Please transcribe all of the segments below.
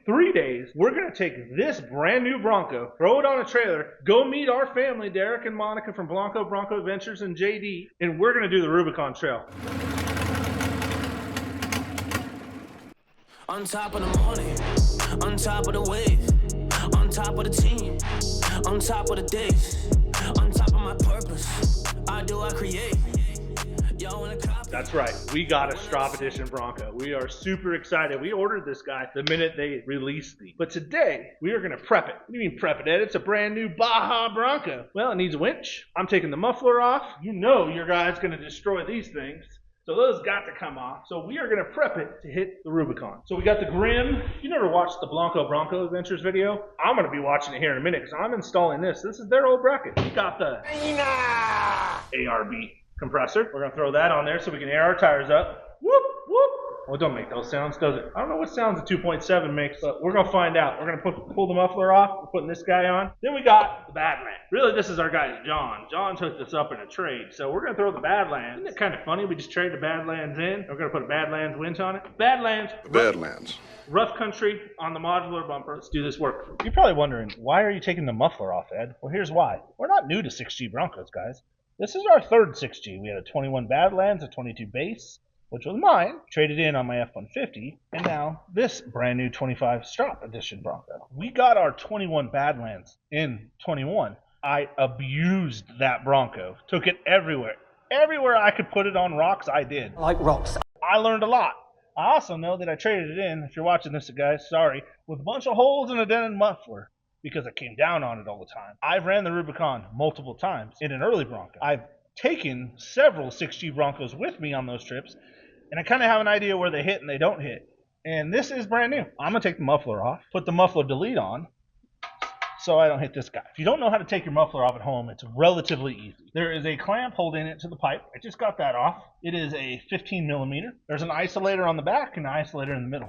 3 days, we're going to take this brand new Bronco, throw it on a trailer, go meet our family, Derek and Monica from Bronco Adventures and JD, and we're going to do the Rubicon Trail. On top of the morning, on top of the wave, on top of the team, on top of the days, on top of my purpose, I create. That's right, we got a Stroppe Edition Bronco. We are super excited. We ordered this guy the minute they released these. But today, we are gonna prep it. What do you mean prep it, Ed? It's a brand new Baja Bronco. Well, it needs a winch. I'm taking the muffler off. You know your guy's gonna destroy these things. So those got to come off. So we are going to prep it to hit the Rubicon. So we got the Grim. You never watched the Bronco Adventures video? I'm going to be watching it here in a minute because I'm installing this. This is their old bracket. We got the ARB compressor. We're going to throw that on there so we can air our tires up. Whoop, whoop. Well, it don't make those sounds, does it? I don't know what sounds a 2.7 makes, but we're going to find out. We're going to pull the muffler off. We're putting this guy on. Then we got the Badlands. Really, this is our guy, John. John took this up in a trade. So we're going to throw the Badlands. Isn't it kind of funny? We just traded the Badlands in. We're going to put a Badlands winch on it. Badlands. Rough country on the modular bumper. Let's do this work. You're probably wondering, why are you taking the muffler off, Ed? Well, here's why. We're not new to 6G Broncos, guys. This is our third 6G. We had a 21 Badlands, a 22 base, which was mine, traded in on my F-150, and now this brand new 25 Stroppe Edition Bronco. We got our 21 Badlands in 21. I abused that Bronco, took it everywhere. Everywhere I could put it on rocks, I did. Like rocks. I learned a lot. I also know that I traded it in, if you're watching this, guys, sorry, with a bunch of holes and a dented muffler, because I came down on it all the time. I've ran the Rubicon multiple times in an early Bronco. I've taken several 6G Broncos with me on those trips, and I kind of have an idea where they hit and they don't hit. And this is brand new. I'm going to take the muffler off, put the muffler delete on, so I don't hit this guy. If you don't know how to take your muffler off at home, it's relatively easy. There is a clamp holding it to the pipe. I just got that off. It is a 15 millimeter. There's an isolator on the back and an isolator in the middle.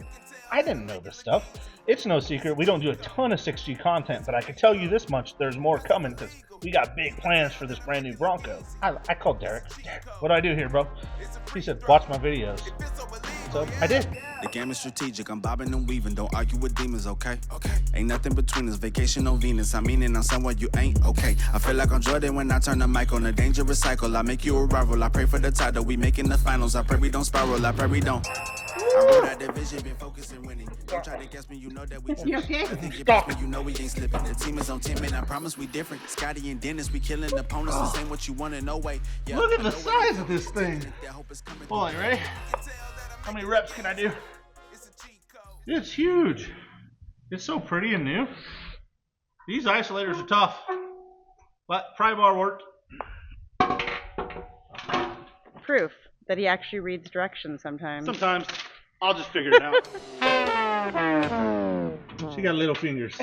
I didn't know this stuff. It's no secret. We don't do a ton of 6G content, but I can tell you this much, there's more coming because we got big plans for this brand new Bronco. I called Derek. What do I do here, bro? He said, watch my videos. So I did. The game is strategic. I'm bobbing and weaving. Don't argue with demons, okay? Ain't nothing between us. Vacation on Venus. I mean it on somewhere you ain't, okay? I feel like I'm Jordan when I turn the mic on a dangerous cycle. I make you a rival. I pray for the title. We making the finals. I pray we don't spiral. I pray we don't. I wrote out the vision, been focusing winning. Don't try to guess me, you know that we You okay? You know we ain't slipping. The team is on 10 men. I promise we different. Scotty and Dennis, we killing opponents. This ain't what you want in no way. Yeah, look at the size of this thing. Hold on, you ready? How many reps can I do? It's huge. It's so pretty and new. These isolators are tough, but pry bar worked. Proof that he actually reads directions sometimes. Sometimes. I'll just figure it out. She got little fingers.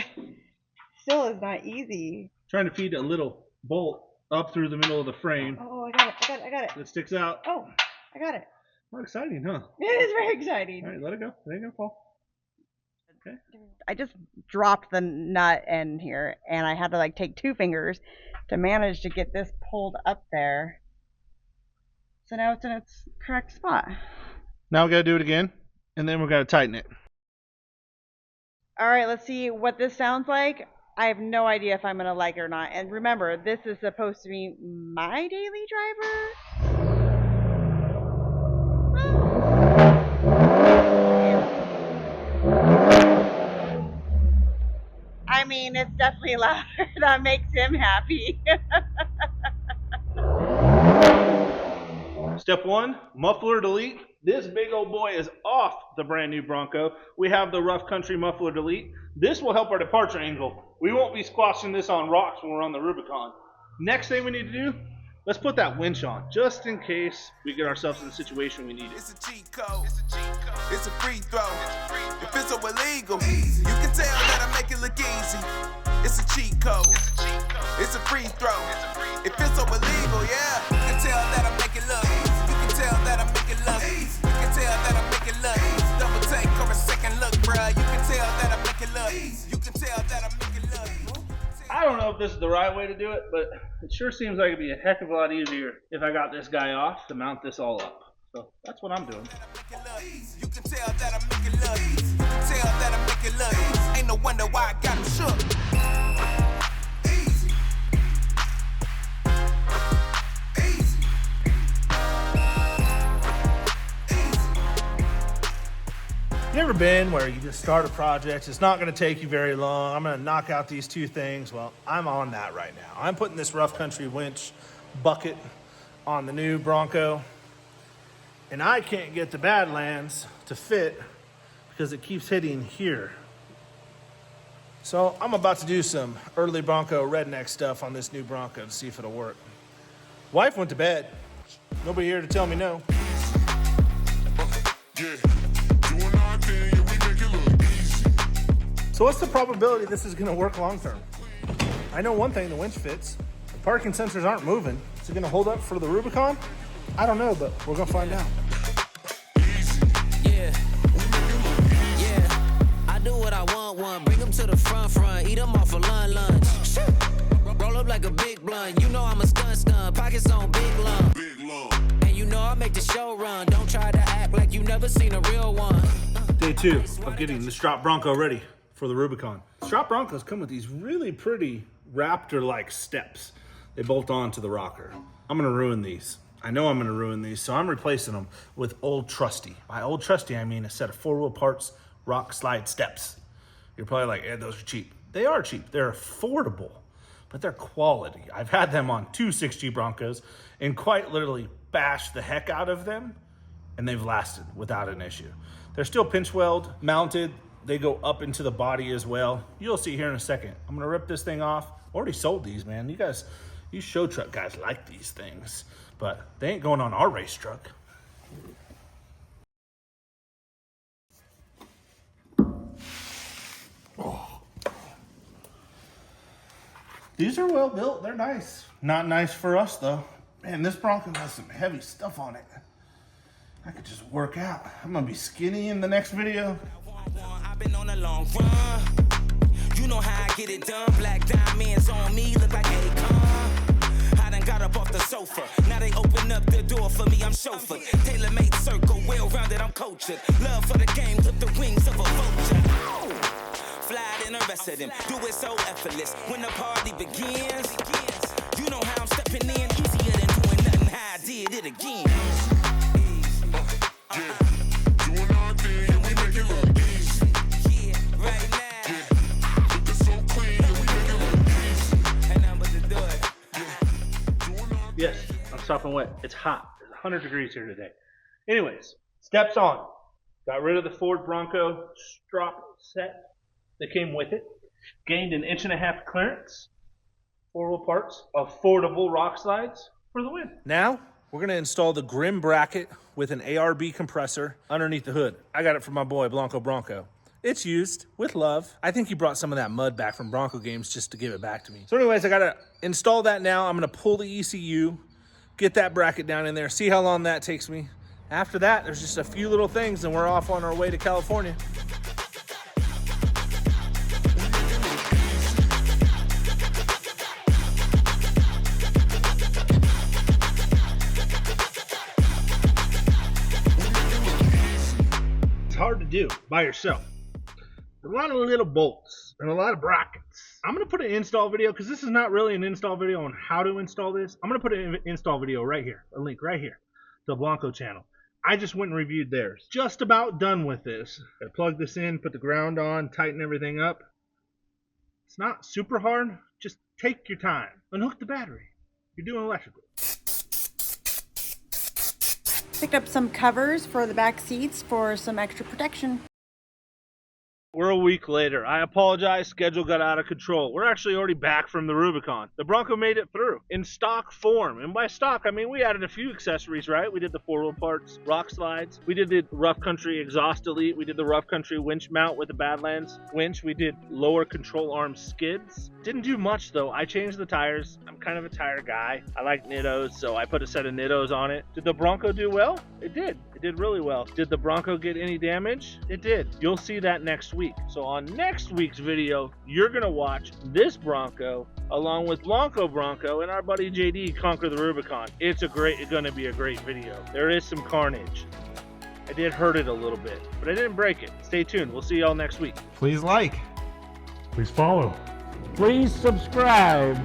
Still is not easy. Trying to feed a little bolt up through the middle of the frame. Oh, I got it. It sticks out. Oh, I got it. How exciting, huh? It is very exciting. All right, let it go. It ain't gonna fall. Okay. I just dropped the nut in here, and I had to like take 2 fingers to manage to get this pulled up there. So now it's in its correct spot. Now we gotta do it again, and then we gotta tighten it. All right, let's see what this sounds like. I have no idea if I'm gonna like it or not. And remember, this is supposed to be my daily driver. I mean, it's definitely louder. That makes him happy. Step 1, muffler delete. This big old boy is off the brand new Bronco. We have the rough country muffler delete. This will help our departure angle. We won't be squashing this on rocks when we're on the Rubicon. Next thing we need to do, let's put that winch on, just in case we get ourselves in a situation we need it. It's a cheat code. It's a free throw. If it's so illegal, you can tell that I make it look easy. It's a cheat code. It's a free throw. If it's so illegal, yeah, you can tell that I make it look. You can tell that I make it look. You can tell that I make it look. Double take or a second look, bruh. You can tell that I make it look. You can tell that I make it look. I don't know if this is the right way to do it, but it sure seems like it'd be a heck of a lot easier if I got this guy off to mount this all up. So that's what I'm doing. You can tell that I make it look. You can tell that I make it look. been where you just start a project, it's not gonna take you very long, I'm gonna knock out these two things? Well, I'm on that right now. I'm putting this rough country winch bucket on the new Bronco, and I can't get the Badlands to fit because it keeps hitting here. So I'm about to do some early Bronco redneck stuff on this new Bronco to see if it'll work. Wife went to bed. Nobody here to tell me no. So what's the probability this is gonna work long term? I know one thing, the winch fits. The parking sensors aren't moving. Is it gonna hold up for the Rubicon? I don't know, but we're gonna find out. Yeah, I do what I want, bring them to the front, eat them off for lunch. Roll up like a big blunt, you know I'm a stun, pockets on big lump. And you know I make the show run, don't try to act like you never seen a real one. Day 2 of getting the Stroppe Bronco ready for the Rubicon. Stroppe Broncos come with these really pretty Raptor-like steps. They bolt on to the rocker. I'm gonna ruin these. I know I'm gonna ruin these, so I'm replacing them with old trusty. By old trusty, I mean a set of 4-wheel parts, rock slide steps. You're probably like, "Ed, those are cheap." They are cheap, they're affordable, but they're quality. I've had them on 2 6G Broncos and quite literally bashed the heck out of them, and they've lasted without an issue. They're still pinch weld mounted. They go up into the body as well. You'll see here in a second. I'm gonna rip this thing off. Already sold these, man. You show truck guys like these things, but they ain't going on our race truck. Oh. These are well built, they're nice. Not nice for us though. Man, this Bronco has some heavy stuff on it. I could just work out. I'm gonna be skinny in the next video. I've been on a long run. You know how I get it done. Black diamonds on me, look like Akon. I done got up off the sofa. Now they open up the door for me, I'm chauffeured. Tailor-made circle, well-rounded, I'm cultured. Love for the game, clip the wings of a vulture. Fly in the rest of them, do it so effortless. When the party begins, you know how I'm stepping in. Easier than doing nothing, how I did it again. Yes, I'm sopping wet. It's hot. It's 100 degrees here today. Anyways, steps on. Got rid of the Ford Bronco Stroppe set that came with it. Gained an 1.5 inch clearance. 4-wheel parts. Affordable rock slides for the win. Now, we're going to install the Grim bracket with an ARB compressor underneath the hood. I got it from my boy, Blanco Bronco. It's used with love. I think he brought some of that mud back from Bronco games just to give it back to me. So anyways, I gotta install that now. I'm gonna pull the ECU, get that bracket down in there, see how long that takes me. After that, there's just a few little things and we're off on our way to California. It's hard to do by yourself. A lot of little bolts and a lot of brackets. I'm going to put an install video because this is not really an install video on how to install this. I'm going to put an install video right here, a link right here, the Blanco channel. I just went and reviewed theirs. Just about done with this. Got to plug this in, put the ground on, tighten everything up. It's not super hard. Just take your time. Unhook the battery. You're doing electrical. Picked up some covers for the back seats for some extra protection. We're a week later. I apologize, schedule got out of control. We're actually already back from the Rubicon. The Bronco made it through in stock form. And by stock, I mean we added a few accessories, right? We did the 4-wheel parts, rock slides. We did the rough country exhaust elite. We did the rough country winch mount with the Badlands winch. We did lower control arm skids. Didn't do much though. I changed the tires. I'm kind of a tire guy. I like Nittos, so I put a set of Nittos on it. Did the Bronco do well? It did. It did really well. Did the Bronco get any damage? It did. You'll see that next week. So on next week's video, you're gonna watch this Bronco along with Blanco Bronco and our buddy JD conquer the Rubicon. It's gonna be a great video. There is some carnage. I did hurt it a little bit, but I didn't break it. Stay tuned. We'll see y'all next week. Please like. Please follow. Please subscribe.